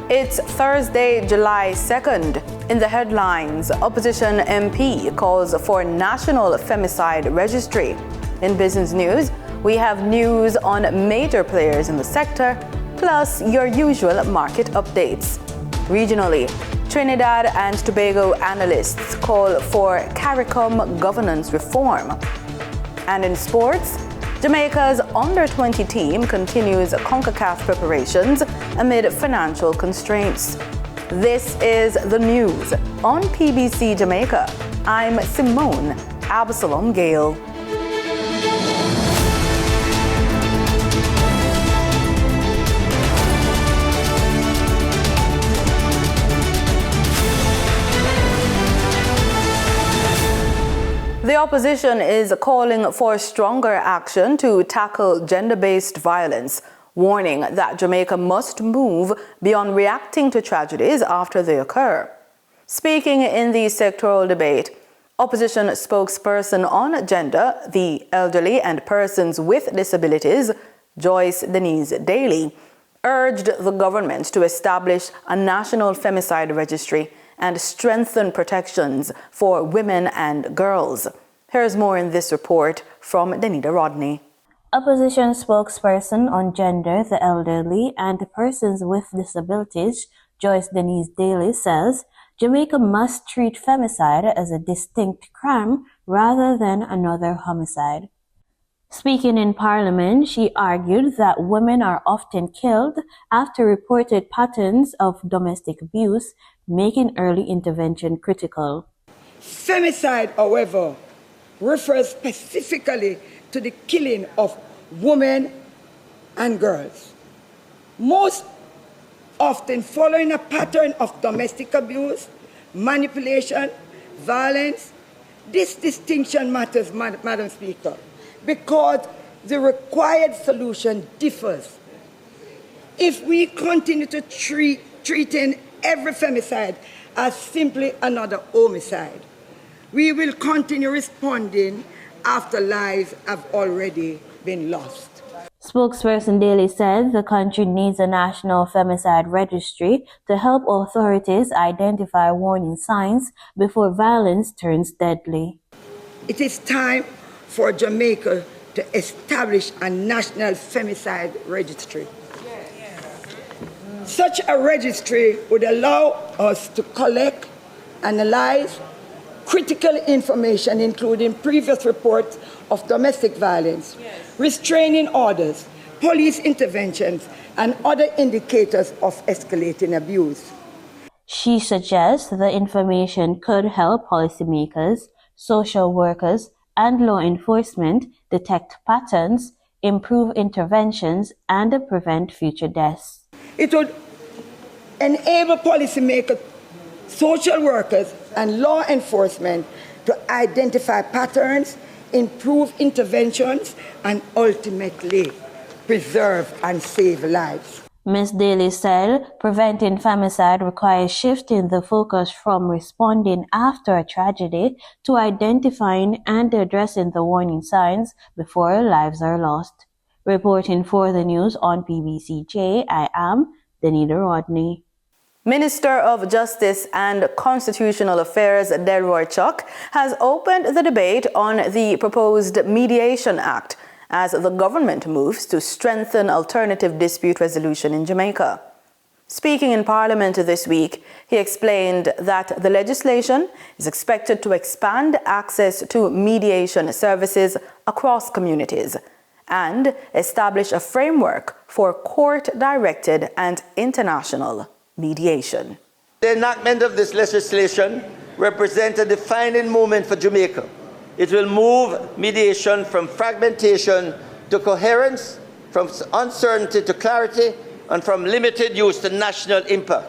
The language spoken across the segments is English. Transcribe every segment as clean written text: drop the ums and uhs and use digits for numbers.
It's Thursday, July 2nd. In the headlines, opposition MP calls for national femicide registry. In business news, we have news on major players in the sector, plus your usual market updates. Regionally, Trinidad and Tobago analysts call for Caricom governance reform. And in sports, Jamaica's under-20 team continues CONCACAF preparations amid financial constraints. This is the news on PBC Jamaica. I'm Simone Absalom Gale. The opposition is calling for stronger action to tackle gender-based violence, warning that Jamaica must move beyond reacting to tragedies after they occur. Speaking in the sectoral debate, opposition spokesperson on gender, the elderly and persons with disabilities, Joyce Denise Daly, urged the government to establish a national femicide registry and strengthen protections for women and girls. Here's more in this report from Danita Rodney. Opposition spokesperson on gender, the elderly, and persons with disabilities, Joyce Denise Daly, says Jamaica must treat femicide as a distinct crime rather than another homicide. Speaking in Parliament, she argued that women are often killed after reported patterns of domestic abuse, making early intervention critical. Femicide, however, refers specifically to the killing of women and girls, most often following a pattern of domestic abuse, manipulation, violence. This distinction matters, Madam Speaker, because the required solution differs. If we continue to treating every femicide as simply another homicide, we will continue responding after lives have already been lost. Spokesperson Daly said the country needs a national femicide registry to help authorities identify warning signs before violence turns deadly. It is time for Jamaica to establish a national femicide registry. Such a registry would allow us to collect, analyze critical information, including previous reports of domestic violence, restraining orders, police interventions, and other indicators of escalating abuse. She suggests the information could help policymakers, social workers, and law enforcement detect patterns, improve interventions, and prevent future deaths. It would enable policymakers, social workers, and law enforcement to identify patterns, improve interventions, and ultimately preserve and save lives. Ms. Daly said preventing femicide requires shifting the focus from responding after a tragedy to identifying and addressing the warning signs before lives are lost. Reporting for the news on PBCJ, I am Danita Rodney. Minister of Justice and Constitutional Affairs Delroy Chuck has opened the debate on the proposed Mediation Act as the government moves to strengthen alternative dispute resolution in Jamaica. Speaking in Parliament this week, he explained that the legislation is expected to expand access to mediation services across communities and establish a framework for court-directed and international mediation. The enactment of this legislation represents a defining moment for Jamaica. It will move mediation from fragmentation to coherence, from uncertainty to clarity, and from limited use to national impact.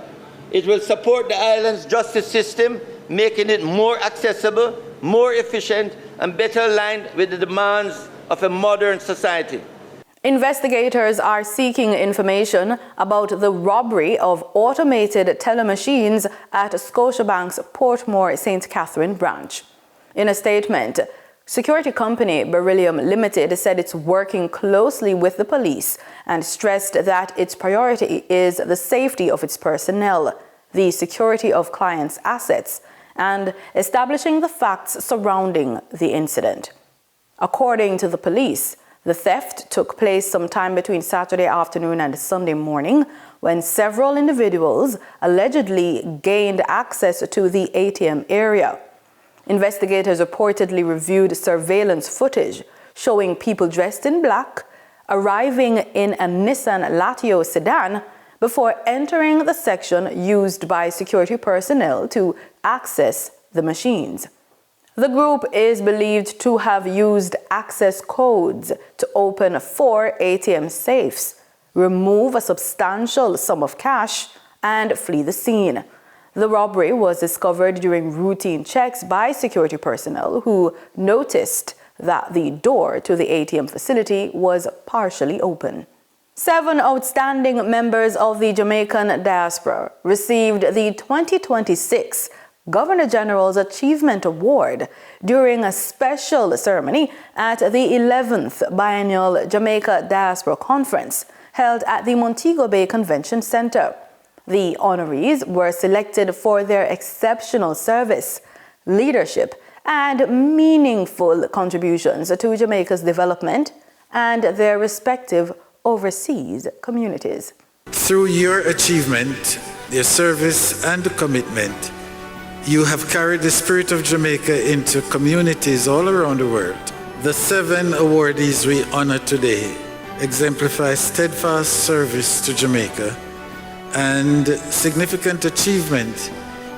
It will support the island's justice system, making it more accessible, more efficient, and better aligned with the demands of a modern society. Investigators are seeking information about the robbery of automated teller machines at Scotiabank's Portmore St. Catherine branch. In a statement, Security company Beryllium Limited said it's working closely with the police and stressed that its priority is the safety of its personnel, the security of clients' assets, and establishing the facts surrounding the incident. According to the police, the theft took place sometime between Saturday afternoon and Sunday morning when several individuals allegedly gained access to the ATM area. Investigators reportedly reviewed surveillance footage showing people dressed in black arriving in a Nissan Latio sedan before entering the section used by security personnel to access the machines. The group is believed to have used access codes to open 4 ATM safes, remove a substantial sum of cash, and flee the scene. The robbery was discovered during routine checks by security personnel who noticed that the door to the ATM facility was partially open. 7 outstanding members of the Jamaican Diaspora received the 2026 Governor General's Achievement Award during a special ceremony at the 11th Biennial Jamaica Diaspora Conference held at the Montego Bay Convention Center. The honorees were selected for their exceptional service, leadership, and meaningful contributions to Jamaica's development and their respective overseas communities. Through your achievement, your service, and commitment, you have carried the spirit of Jamaica into communities all around the world. The 7 awardees we honor today exemplify steadfast service to Jamaica and significant achievement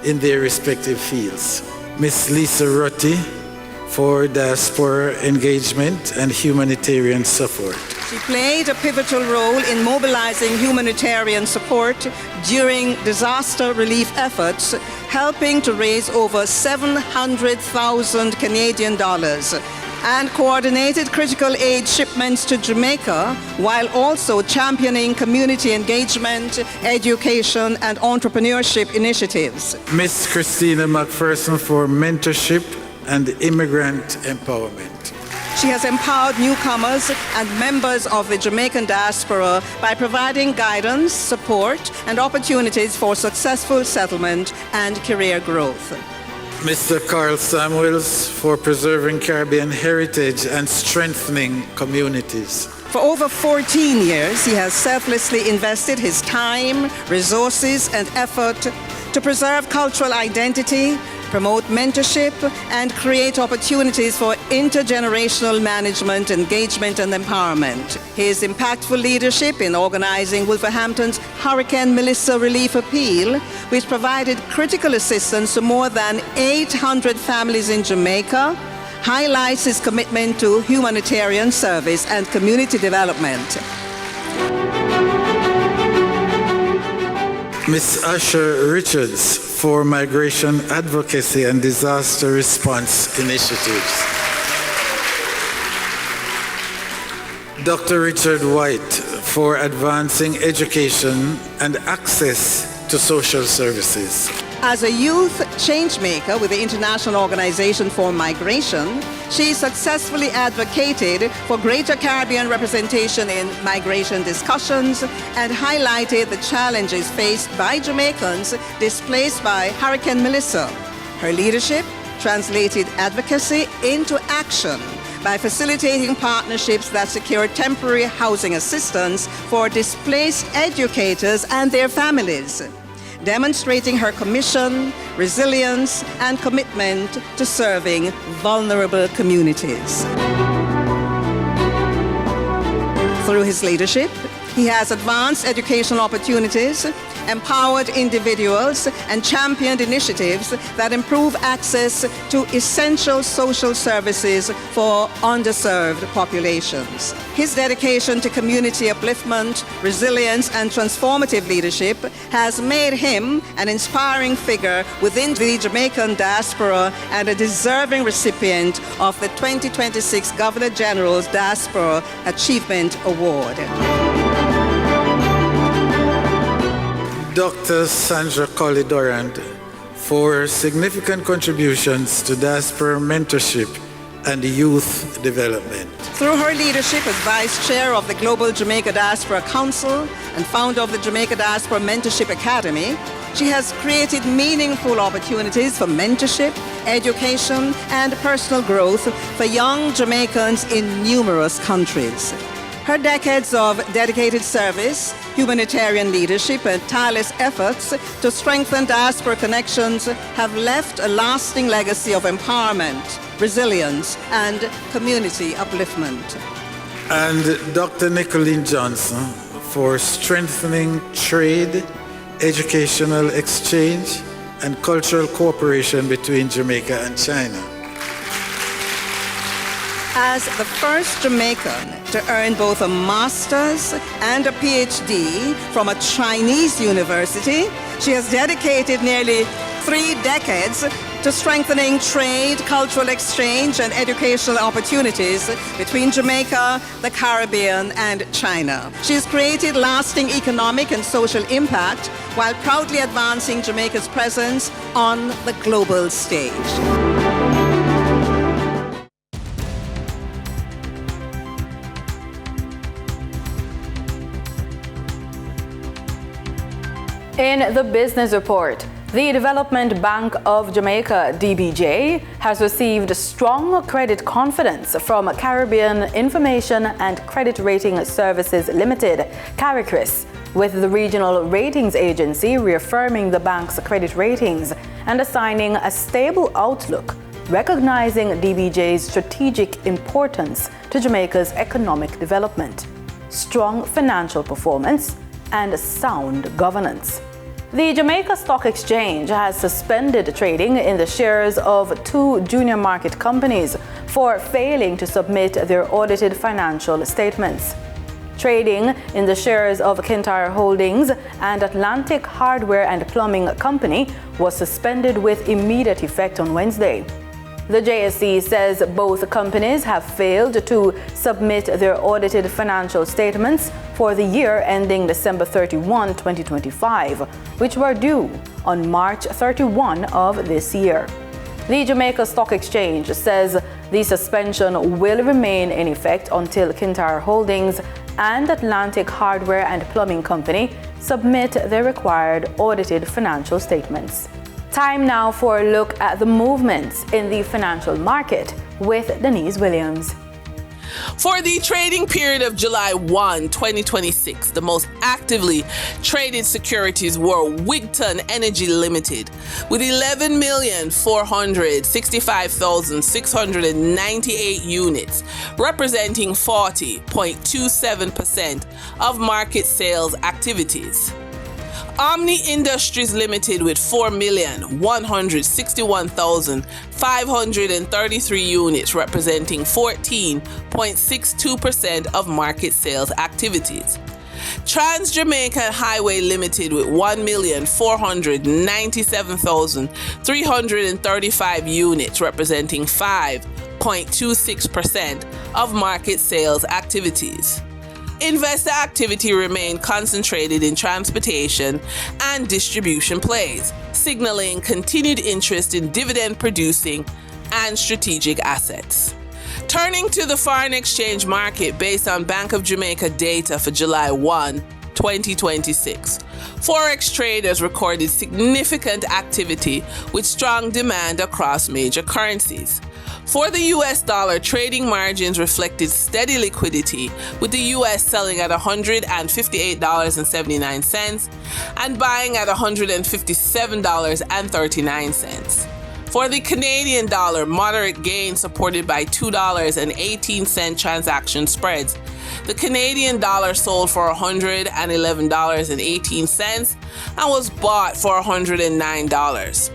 in their respective fields. Ms. Lisa Rutty for Diaspora Engagement and Humanitarian Support. She played a pivotal role in mobilizing humanitarian support during disaster relief efforts, helping to raise over 700,000 Canadian dollars, and coordinated critical aid shipments to Jamaica while also championing community engagement, education, and entrepreneurship initiatives. Ms. Christina McPherson for Mentorship and Immigrant Empowerment. She has empowered newcomers and members of the Jamaican diaspora by providing guidance, support, and opportunities for successful settlement and career growth. Mr. Carl Samuels for preserving Caribbean heritage and strengthening communities. For over 14 years, he has selflessly invested his time, resources, and effort to preserve cultural identity, promote mentorship, and create opportunities for intergenerational management, engagement, and empowerment. His impactful leadership in organizing Wolverhampton's Hurricane Melissa Relief Appeal, which provided critical assistance to more than 800 families in Jamaica, highlights his commitment to humanitarian service and community development. Ms. Asher Richards for Migration Advocacy and Disaster Response Initiatives. Dr. Richard White for advancing education and access to social services. As a youth changemaker with the International Organization for Migration, she successfully advocated for greater Caribbean representation in migration discussions and highlighted the challenges faced by Jamaicans displaced by Hurricane Melissa. Her leadership translated advocacy into action by facilitating partnerships that secure temporary housing assistance for displaced educators and their families, demonstrating her commission, resilience, and commitment to serving vulnerable communities. Through his leadership, he has advanced educational opportunities, empowered individuals, and championed initiatives that improve access to essential social services for underserved populations. His dedication to community upliftment, resilience, and transformative leadership has made him an inspiring figure within the Jamaican diaspora and a deserving recipient of the 2026 Governor General's Diaspora Achievement Award. Dr. Sandra Colley-Durand for significant contributions to diaspora mentorship and youth development. Through her leadership as Vice Chair of the Global Jamaica Diaspora Council and founder of the Jamaica Diaspora Mentorship Academy, she has created meaningful opportunities for mentorship, education, and personal growth for young Jamaicans in numerous countries. Her decades of dedicated service, humanitarian leadership, and tireless efforts to strengthen diaspora connections have left a lasting legacy of empowerment, resilience, and community upliftment. And Dr. Nicolene Johnson for strengthening trade, educational exchange, and cultural cooperation between Jamaica and China. As the first Jamaican to earn both a master's and a PhD from a Chinese university, she has dedicated nearly 3 decades to strengthening trade, cultural exchange, and educational opportunities between Jamaica, the Caribbean, and China. She has created lasting economic and social impact while proudly advancing Jamaica's presence on the global stage. In the business report, the Development Bank of Jamaica, DBJ, has received strong credit confidence from Caribbean Information and Credit Rating Services Limited, Caricom, with the regional ratings agency reaffirming the bank's credit ratings and assigning a stable outlook, recognizing DBJ's strategic importance to Jamaica's economic development, strong financial performance, and sound governance. The Jamaica Stock Exchange has suspended trading in the shares of 2 junior market companies for failing to submit their audited financial statements. Trading in the shares of Kintyre Holdings and Atlantic Hardware and Plumbing Company was suspended with immediate effect on Wednesday. The JSE says both companies have failed to submit their audited financial statements for the year ending December 31, 2025, which were due on March 31 of this year. The Jamaica Stock Exchange says the suspension will remain in effect until Kintyre Holdings and Atlantic Hardware and Plumbing Company submit their required audited financial statements. Time now for a look at the movements in the financial market with Denise Williams. For the trading period of July 1, 2026, the most actively traded securities were Wigton Energy Limited with 11,465,698 units, representing 40.27% of market sales activities. Omni Industries Limited with 4,161,533 units, representing 14.62% of market sales activities. Trans Jamaica Highway Limited with 1,497,335 units, representing 5.26% of market sales activities. Investor activity remained concentrated in transportation and distribution plays, signaling continued interest in dividend-producing and strategic assets. Turning to the foreign exchange market based on Bank of Jamaica data for July 1, 2026, Forex traders recorded significant activity with strong demand across major currencies. For the US dollar, trading margins reflected steady liquidity, with the US selling at $158.79 and buying at $157.39. For the Canadian dollar, moderate gains supported by $2.18 transaction spreads. The Canadian dollar sold for $111.18 and was bought for $109.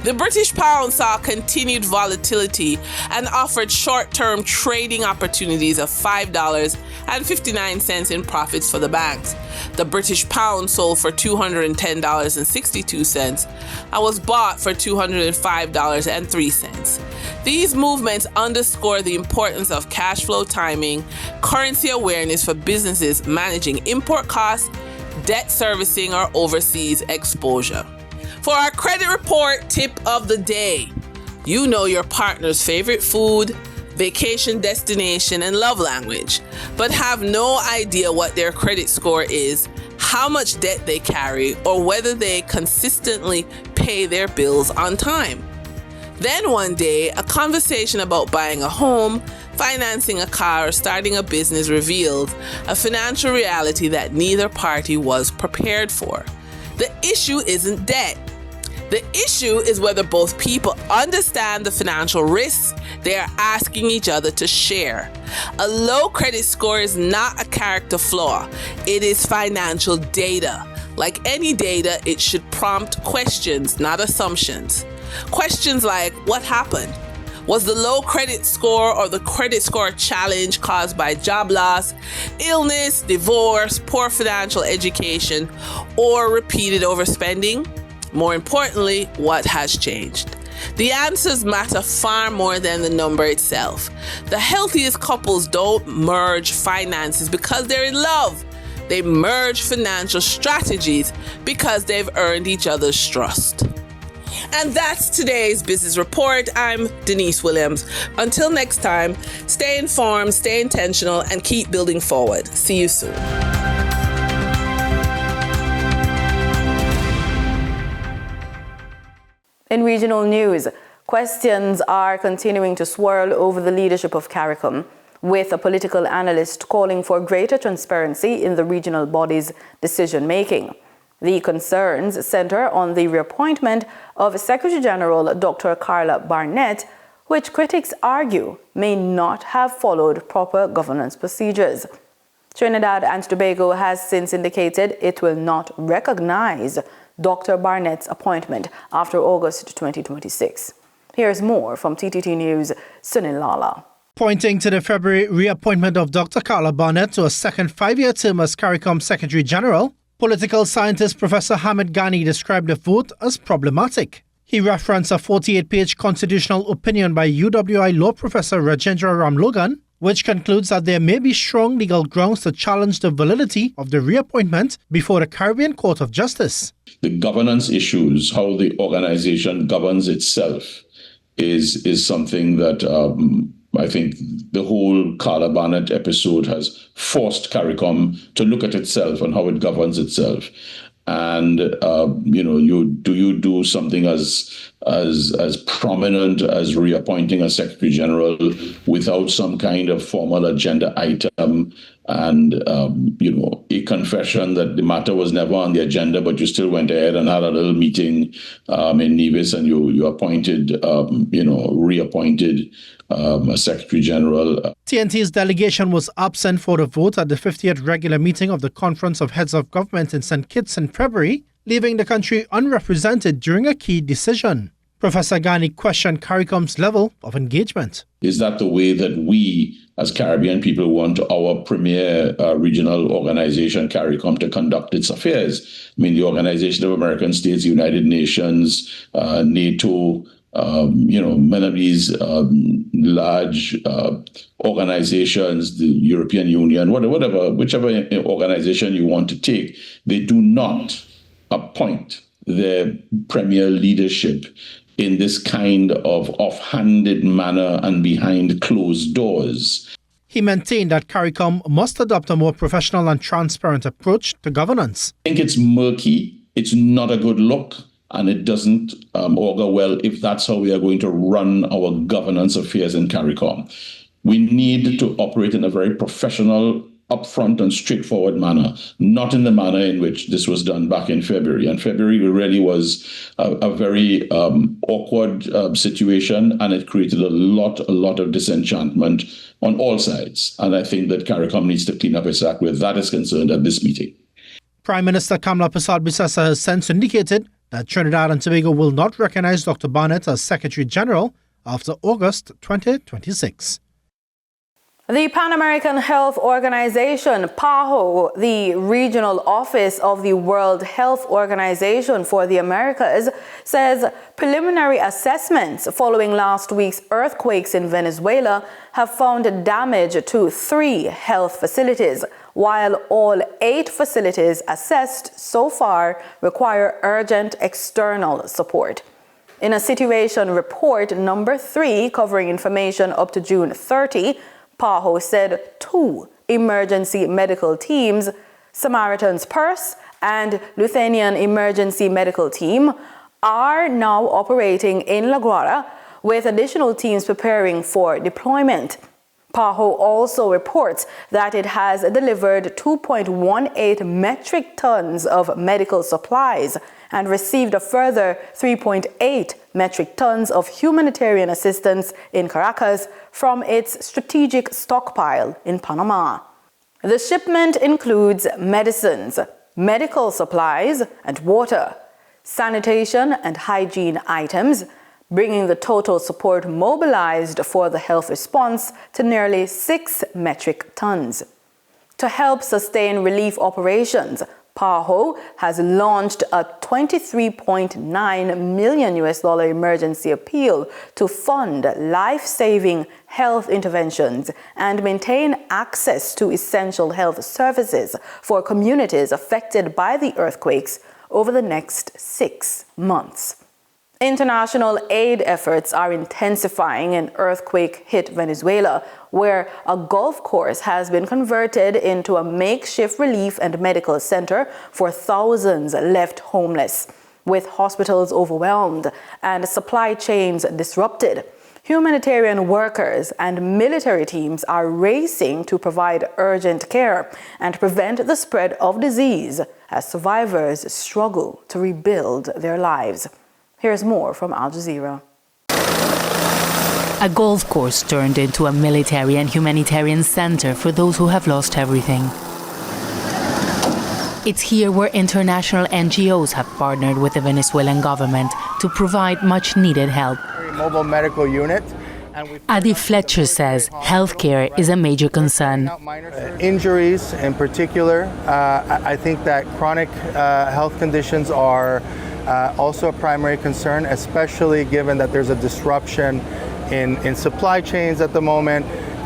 The British pound saw continued volatility and offered short-term trading opportunities of $5.59 in profits for the banks. The British pound sold for $210.62 and was bought for $205.03. These movements underscore the importance of cash flow timing, currency awareness for businesses managing import costs, debt servicing, or overseas exposure. For our credit report tip of the day, you know your partner's favorite food, vacation destination, and love language, but have no idea what their credit score is, how much debt they carry, or whether they consistently pay their bills on time. Then one day, a conversation about buying a home, financing a car, or starting a business revealed a financial reality that neither party was prepared for. The issue isn't debt. The issue is whether both people understand the financial risks they are asking each other to share. A low credit score is not a character flaw. It is financial data. Like any data, it should prompt questions, not assumptions. Questions like, what happened? Was the low credit score or the credit score challenge caused by job loss, illness, divorce, poor financial education, or repeated overspending? More importantly, what has changed? The answers matter far more than the number itself. The healthiest couples don't merge finances because they're in love. They merge financial strategies because they've earned each other's trust. And that's today's business report. I'm Denise Williams. Until next time, stay informed, stay intentional, and keep building forward. See you soon. In regional news, questions are continuing to swirl over the leadership of Caricom, with a political analyst calling for greater transparency in the regional body's decision-making. The concerns center on the reappointment of Secretary General Dr. Carla Barnett, which critics argue may not have followed proper governance procedures. Trinidad and Tobago has since indicated it will not recognize Dr. Barnett's appointment after August 2026. Here's more from TTT News' Sunil Lala. Pointing to the February reappointment of Dr. Carla Barnett to a second 5-year term as Caricom Secretary General, political scientist Professor Hamid Ghani described the vote as problematic. He referenced a 48-page constitutional opinion by UWI law professor Rajendra Ramlogan, which concludes that there may be strong legal grounds to challenge the validity of the reappointment before the Caribbean Court of Justice. The governance issues, how the organization governs itself, is something that I think the whole Carla Barnett episode has forced Caricom to look at itself and how it governs itself. And do you do something as prominent as reappointing a Secretary General without some kind of formal agenda item and a confession that the matter was never on the agenda, but you still went ahead and had a little meeting in Nevis and you appointed, reappointed a Secretary General. TNT's delegation was absent for the vote at the 50th regular meeting of the Conference of Heads of Government in St. Kitts in February, leaving the country unrepresented during a key decision. Professor Ghani questioned CARICOM's level of engagement. Is that the way that we, as Caribbean people, want our premier regional organization, CARICOM, to conduct its affairs? I mean, the Organization of American States, United Nations, NATO, many of these large organizations, the European Union, whichever organization you want to take, they do not appoint their premier leadership in this kind of offhanded manner and behind closed doors. He maintained that CARICOM must adopt a more professional and transparent approach to governance. I think it's murky, it's not a good look, and it doesn't augur well if that's how we are going to run our governance affairs in CARICOM. We need to operate in a very professional, upfront and straightforward manner, not in the manner in which this was done back in February. And February really was a very awkward situation, and it created a lot of disenchantment on all sides. And I think that CARICOM needs to clean up its act where that is concerned at this meeting. Prime Minister Kamla Persad-Bissessar has since indicated that Trinidad and Tobago will not recognize Dr. Barnett as Secretary General after August 2026. The Pan American Health Organization, PAHO, the regional office of the World Health Organization for the Americas, says preliminary assessments following last week's earthquakes in Venezuela have found damage to 3 health facilities, while all 8 facilities assessed so far require urgent external support. In a situation report number 3 covering information up to June 30, PAHO said 2 emergency medical teams, Samaritan's Purse and Lithuanian Emergency Medical Team, are now operating in La Guardia, with additional teams preparing for deployment. PAHO also reports that it has delivered 2.18 metric tons of medical supplies and received a further 3.8 metric tons of humanitarian assistance in Caracas from its strategic stockpile in Panama. The shipment includes medicines, medical supplies, and water, sanitation and hygiene items, bringing the total support mobilized for the health response to nearly 6 metric tons. To help sustain relief operations, PAHO has launched a $23.9 million emergency appeal to fund life-saving health interventions and maintain access to essential health services for communities affected by the earthquakes over the next 6 months. International aid efforts are intensifying in earthquake-hit Venezuela, where a golf course has been converted into a makeshift relief and medical center for thousands left homeless. With hospitals overwhelmed and supply chains disrupted, humanitarian workers and military teams are racing to provide urgent care and prevent the spread of disease as survivors struggle to rebuild their lives. Here's more from Al Jazeera. A golf course turned into a military and humanitarian center for those who have lost everything. It's here where international NGOs have partnered with the Venezuelan government to provide much-needed help. Mobile medical unit. Adi Fletcher says healthcare is a major concern. Injuries in particular, I think that chronic health conditions are also a primary concern, especially given that there's a disruption in supply chains at the moment,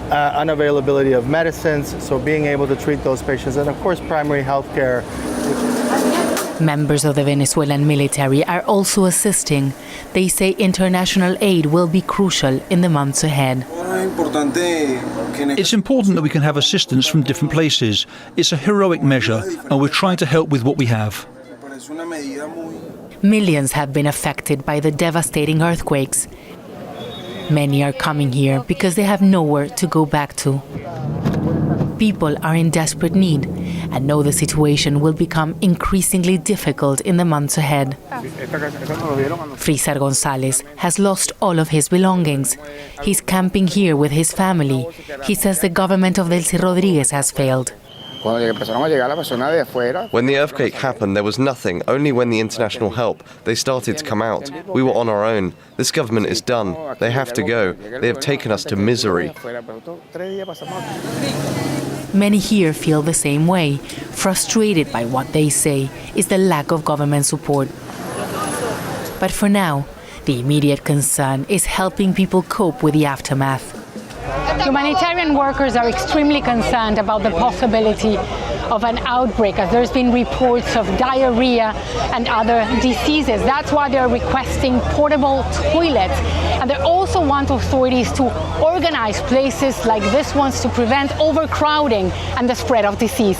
unavailability of medicines, so being able to treat those patients, and of course primary health care. Members of the Venezuelan military are also assisting. They say international aid will be crucial in the months ahead. It's important that we can have assistance from different places. It's a heroic measure, and we're trying to help with what we have. Millions have been affected by the devastating earthquakes. Many are coming here because they have nowhere to go back to. People are in desperate need and know the situation will become increasingly difficult in the months ahead. Frisar Gonzalez has lost all of his belongings. He's camping here with his family. He says the government of Delcy Rodriguez has failed. When the earthquake happened, there was nothing. Only when the international help, they started to come out. We were on our own. This government is done. They have to go. They have taken us to misery. Many here feel the same way, frustrated by what they say is the lack of government support. But for now, the immediate concern is helping people cope with the aftermath. Humanitarian workers are extremely concerned about the possibility of an outbreak, as there's been reports of diarrhea and other diseases. That's why they're requesting portable toilets. And they also want authorities to organize places like this one to prevent overcrowding and the spread of disease.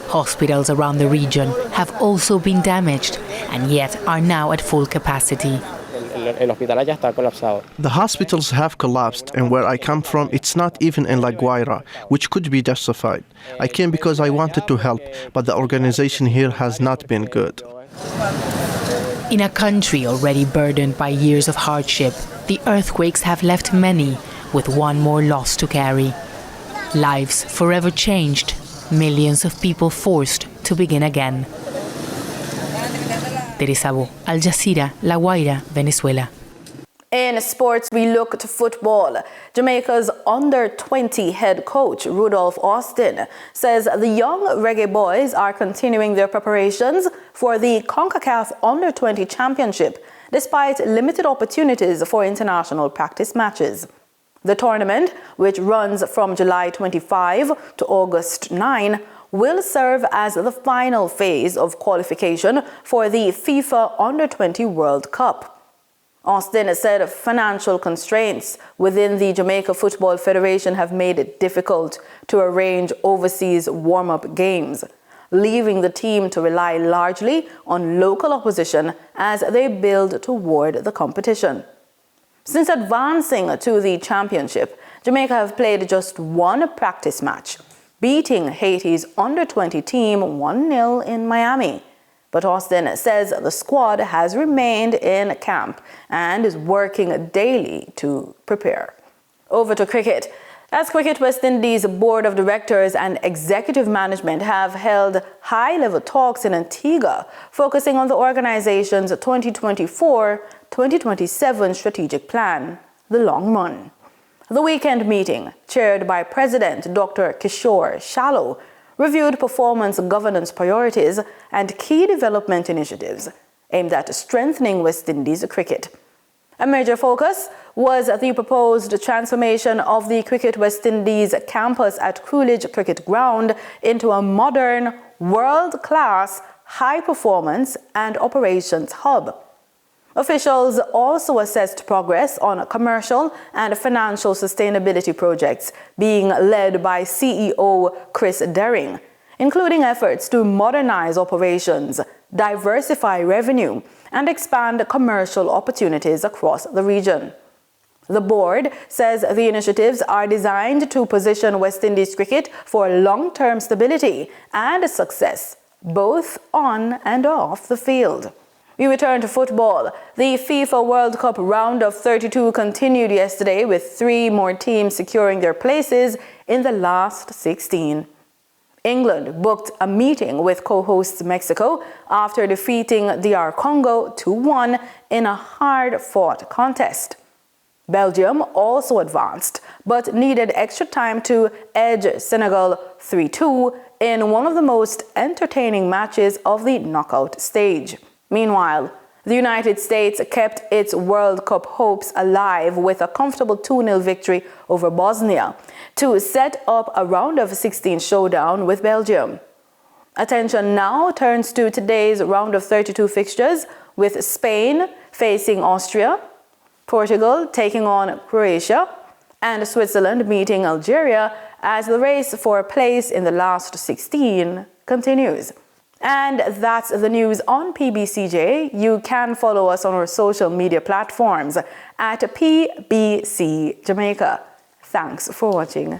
Hospitals around the region have also been damaged and yet are now at full capacity. The hospitals have collapsed, and where I come from, it's not even in La Guaira, which could be justified. I came because I wanted to help, but the organization here has not been good. In a country already burdened by years of hardship, the earthquakes have left many with one more loss to carry. Lives forever changed, millions of people forced to begin again. Teresa Bo, Al Jazeera, La Guaira, Venezuela. In sports, we look to football. Jamaica's under-20 head coach, Rudolph Austin, says the young Reggae Boys are continuing their preparations for the CONCACAF Under-20 Championship, despite limited opportunities for international practice matches. The tournament, which runs from July 25 to August 9, will serve as the final phase of qualification for the FIFA Under-20 World Cup. Austin said financial constraints within the Jamaica Football Federation have made it difficult to arrange overseas warm-up games, leaving the team to rely largely on local opposition as they build toward the competition. Since advancing to the championship, Jamaica have played just one practice match, beating Haiti's Under-20 team 1-0 in Miami. But Austin says the squad has remained in camp and is working daily to prepare. Over to cricket. As Cricket West Indies Board of Directors and Executive Management have held high-level talks in Antigua, focusing on the organization's 2024-2027 strategic plan, the long run. The weekend meeting, chaired by President Dr. Kishore Shallow, reviewed performance governance priorities and key development initiatives aimed at strengthening West Indies cricket. A major focus was the proposed transformation of the Cricket West Indies campus at Coolidge Cricket Ground into a modern, world-class, high-performance and operations hub. Officials also assessed progress on commercial and financial sustainability projects being led by CEO Chris Derring, including efforts to modernize operations, diversify revenue, and expand commercial opportunities across the region. The board says the initiatives are designed to position West Indies cricket for long-term stability and success, both on and off the field. We return to football. The FIFA World Cup round of 32 continued yesterday with 3 more teams securing their places in the last 16. England booked a meeting with co-hosts Mexico after defeating DR Congo 2-1 in a hard-fought contest. Belgium also advanced, but needed extra time to edge Senegal 3-2 in one of the most entertaining matches of the knockout stage. Meanwhile, the United States kept its World Cup hopes alive with a comfortable 2-0 victory over Bosnia to set up a round of 16 showdown with Belgium. Attention now turns to today's round of 32 fixtures, with Spain facing Austria, Portugal taking on Croatia, and Switzerland meeting Algeria as the race for a place in the last 16 continues. And that's the news on PBCJ. You can follow us on our social media platforms at PBCJamaica. Thanks for watching.